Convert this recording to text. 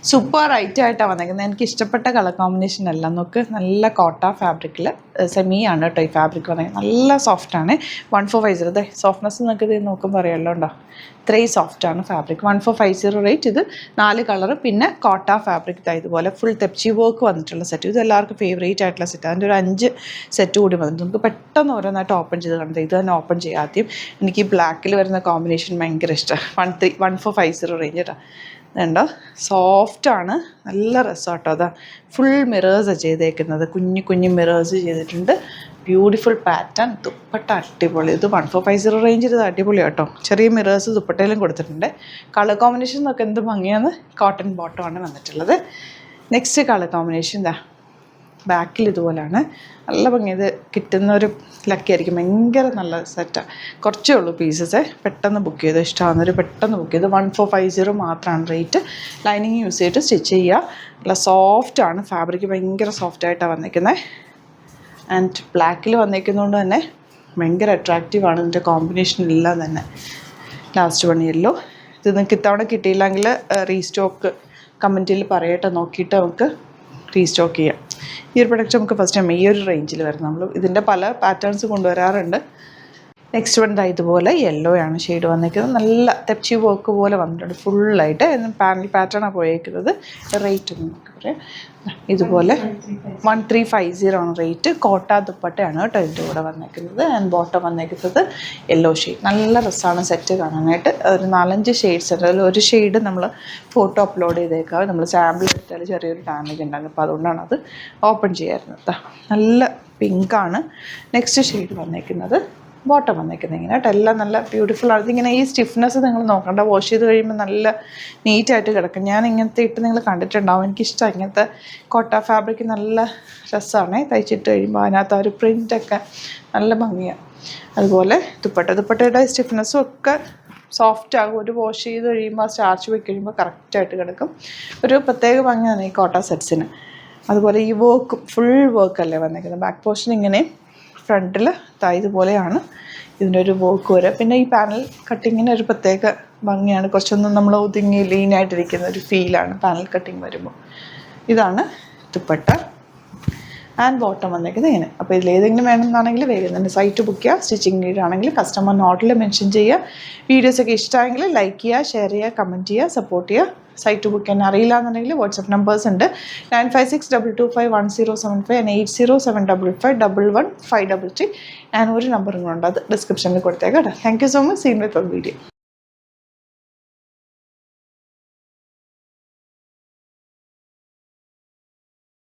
Super right ആയിട്ടാണ് വന്നേക്കുന്നത്. എനിക്ക് ഇഷ്ടപ്പെട്ട കളർ കോമ്പിനേഷൻ എല്ലാം നോക്ക്. നല്ല കോട്ട ഫാബ്രിക്കിൽ സെമിയാണ് കേട്ടോ ഈ ഫാബ്രിക് വന്നേക്കുന്നത്. നല്ല സോഫ്റ്റാണ്. 1450 അതെ സോഫ്റ്റ്നെസ് നിങ്ങൾക്ക് ഇത് നോക്കുമ്പോൾ അറിയാമല്ലോ ഉണ്ടോ, ഇത്രയും സോഫ്റ്റാണ് ഫാബ്രിക്. 1450 റേറ്റ്. ഇത് 4 കളർ, പിന്നെ കോട്ട ഫാബ്രിക് ഇതുപോലെ ഫുൾ തെപ്ചി വർക്ക് വന്നിട്ടുള്ള സെറ്റ്. ഇത് എല്ലാവർക്കും ഫേവറേറ്റ് ആയിട്ടുള്ള സെറ്റ്. അതിൻ്റെ ഒരു 5 സെറ്റ് കൂടി വന്നിട്ട് നമുക്ക് പെട്ടെന്ന് ഓരോന്നായിട്ട് ഓപ്പൺ ചെയ്ത് കണ്ടത്. ഇത് തന്നെ ഓപ്പൺ ചെയ്യാം ആദ്യം. എനിക്ക് ഈ ബ്ലാക്കിൽ വരുന്ന കോമ്പിനേഷൻ ഭയങ്കര ഇഷ്ടമാണ്. 1450 റേഞ്ച് കേട്ടോ. ഇതുണ്ടോ, സോഫ്റ്റാണ്, നല്ല രസമാട്ടോ. അതാ ഫുൾ മിറേഴ്സാണ് ചെയ്തേക്കുന്നത്, കുഞ്ഞു കുഞ്ഞു മിറേഴ്സ് ചെയ്തിട്ടുണ്ട്. Beautiful pattern. ദുപ്പട്ട അടിപൊളി. ഇത് 1450 റേഞ്ചിൽ ഇത് അടിപൊളി കേട്ടോ. ചെറിയ മിറേഴ്സ് ദുപ്പട്ടയിലും കൊടുത്തിട്ടുണ്ട്. കളർ കോമ്പിനേഷൻ നോക്കി എന്ത് ഭംഗിയാണ്. കോട്ടൺ ബോട്ടമാണ് വന്നിട്ടുള്ളത്. നെക്സ്റ്റ് കളർ കോമ്പിനേഷൻ ഇതാ ബാക്കിൽ ഇതുപോലെയാണ്. നല്ല ഭംഗി. ഇത് കിട്ടുന്നൊരു ലക്കിയായിരിക്കും. ഭയങ്കര നല്ല സെറ്റാണ്. കുറച്ചേ ഉള്ളൂ പീസസ്. പെട്ടെന്ന് ബുക്ക് ചെയ്ത് ഇഷ്ടമാകുന്നൊരു പെട്ടെന്ന് ബുക്ക് ചെയ്ത് 1450 മാത്രമാണ് റേറ്റ്. ലൈനിങ് യൂസ് ചെയ്തിട്ട് സ്റ്റിച്ച് ചെയ്യുക. നല്ല സോഫ്റ്റാണ് ഫാബ്രിക്. ഭയങ്കര സോഫ്റ്റായിട്ടാണ് വന്നിരിക്കുന്നത്. ആൻഡ് ബ്ലാക്കിൽ വന്നിരിക്കുന്നതുകൊണ്ട് തന്നെ ഭയങ്കര അട്രാക്റ്റീവാണ് ഇതിൻ്റെ കോമ്പിനേഷൻ എല്ലാം തന്നെ. Last one yellow. ഇത് നിങ്ങൾക്ക് ഇത്തവണ കിട്ടിയില്ലെങ്കിൽ റീസ്റ്റോക്ക് കമൻറ്റിൽ പറയട്ടെ, നോക്കിയിട്ട് നമുക്ക് റീസ്റ്റോക്ക് ചെയ്യാം. ഈ ഒരു പ്രൊഡക്റ്റ് നമുക്ക് ഫസ്റ്റ് ടൈം ഈ ഒരു റേഞ്ചിൽ വരുന്നത്. നമ്മൾ ഇതിൻ്റെ പല പാറ്റേൺസ് കൊണ്ടുവരാറുണ്ട്. നെക്സ്റ്റ് വൺ ഇതുപോലെ യെല്ലോ ആണ് ഷെയ്ഡ് വന്നിരിക്കുന്നത്. നല്ല തെപ്ചി വർക്ക് പോലെ വന്നിട്ടുണ്ട് ഫുള്ളായിട്ട്. പാനൽ പാറ്റേണാണ് പോയേക്കുന്നത്. റേറ്റ് ഒന്ന് നമുക്ക് പറയാം. ഇതുപോലെ 1350 ആണ് റേറ്റ്. കോട്ട ദുപ്പട്ടയാണ് കേട്ടോ ഇതിൻ്റെ കൂടെ വന്നേക്കുന്നത്. ആൻഡ് ബോട്ടം വന്നേക്കുന്നത് യെല്ലോ ഷെയ്ഡ്. നല്ല രസമാണ് സെറ്റ് കാണാനായിട്ട്. ഒരു 4-5 ഷെയ്ഡ്സ് ഉണ്ട്. അതിൽ ഒരു ഷെയ്ഡ് നമ്മൾ ഫോട്ടോ അപ്ലോഡ് ചെയ്തേക്കാം. നമ്മൾ സാമ്പിൾ എടുത്താൽ ചെറിയൊരു ഡാമേജ് ഉണ്ടാകും. അപ്പോൾ അതുകൊണ്ടാണ് അത് ഓപ്പൺ ചെയ്യാറുള്ളത്. നല്ല പിങ്കാണ്. നെക്സ്റ്റ് ഷെയ്ഡ് വന്നേക്കുന്നത്. ബോട്ടം വന്നേക്കുന്നത് ഇങ്ങനെ കേട്ടോ. എല്ലാം നല്ല ബ്യൂട്ടിഫുൾ ആണ്. ഇതിങ്ങനെ ഈ സ്റ്റിഫ്നെസ് നിങ്ങൾ നോക്കണ്ട. വാഷ് ചെയ്ത് കഴിയുമ്പോൾ നല്ല നീറ്റായിട്ട് കിടക്കും. ഞാൻ ഇങ്ങനത്തെ ഇട്ട് നിങ്ങൾ കണ്ടിട്ടുണ്ടാവും. എനിക്കിഷ്ടമാണ് ഇങ്ങനത്തെ കോട്ട ഫാബ്രിക്. നല്ല രസമാണ് തയ്ച്ചിട്ട് കഴിയുമ്പോൾ. അതിനകത്ത് ആ ഒരു പ്രിൻ്റൊക്കെ നല്ല ഭംഗിയാണ്. അതുപോലെ ദുപ്പട്ടയുടെ സ്റ്റിഫ്നെസ്സും ഒക്കെ സോഫ്റ്റ് ആകും. ഒരു വാഷ് ചെയ്ത് കഴിയുമ്പോൾ ആ സ്റ്റാർച്ച് പോയി കഴിയുമ്പോൾ കറക്റ്റായിട്ട് കിടക്കും. ഒരു പ്രത്യേക ഭംഗിയാണ് ഈ കോട്ട സെറ്റ്സിന്. അതുപോലെ ഈ വർക്കും ഫുൾ വർക്കല്ലേ വന്നേക്കുന്നത്. ബാക്ക് പോർഷൻ ഇങ്ങനെ, ഫ്രണ്ടിൽ ഇതുപോലെയാണ് ഇതിൻ്റെ ഒരു വർക്ക് വരെ. പിന്നെ ഈ പാനൽ കട്ടിങ്ങിന് ഒരു പ്രത്യേക ഭംഗിയാണ്. കുറച്ചൊന്നും നമ്മൾ ഒതുങ്ങി ലീനായിട്ടിരിക്കുന്ന ഒരു ഫീലാണ് പാനൽ കട്ടിങ് വരുമ്പോൾ. ഇതാണ് ദുപ്പട്ട. ആൻഡ് ബോട്ടം വന്നേക്കുന്നത് ഇങ്ങനെ. അപ്പോൾ ഇതിലേതെങ്കിലും വേണമെന്നാണെങ്കിൽ വേഗം തന്നെ സൈറ്റ് ബുക്ക് ചെയ്യുക. സ്റ്റിച്ചിങ് നീഡാണെങ്കിൽ കസ്റ്റമർ നോട്ടിൽ മെൻഷൻ ചെയ്യുക. വീഡിയോസൊക്കെ ഇഷ്ടമായെങ്കിൽ ലൈക്ക് ചെയ്യുക, ഷെയർ ചെയ്യുക, കമൻറ്റ് ചെയ്യുക, സപ്പോർട്ട് ചെയ്യുക. സൈറ്റ് ബുക്ക് ചെയ്യാൻ അറിയില്ല എന്നുണ്ടെങ്കിൽ വാട്സപ്പ് നമ്പേഴ്സ് ഉണ്ട്. 9562251075 ആൻഡ് 8075551533 ആൻഡ് ഒരു നമ്പറും കൊണ്ട് അത് ഡിസ്ക്രിപ്ഷനിൽ കൊടുത്തേക്കാം കേട്ടോ. Thank you so much. Seen with video.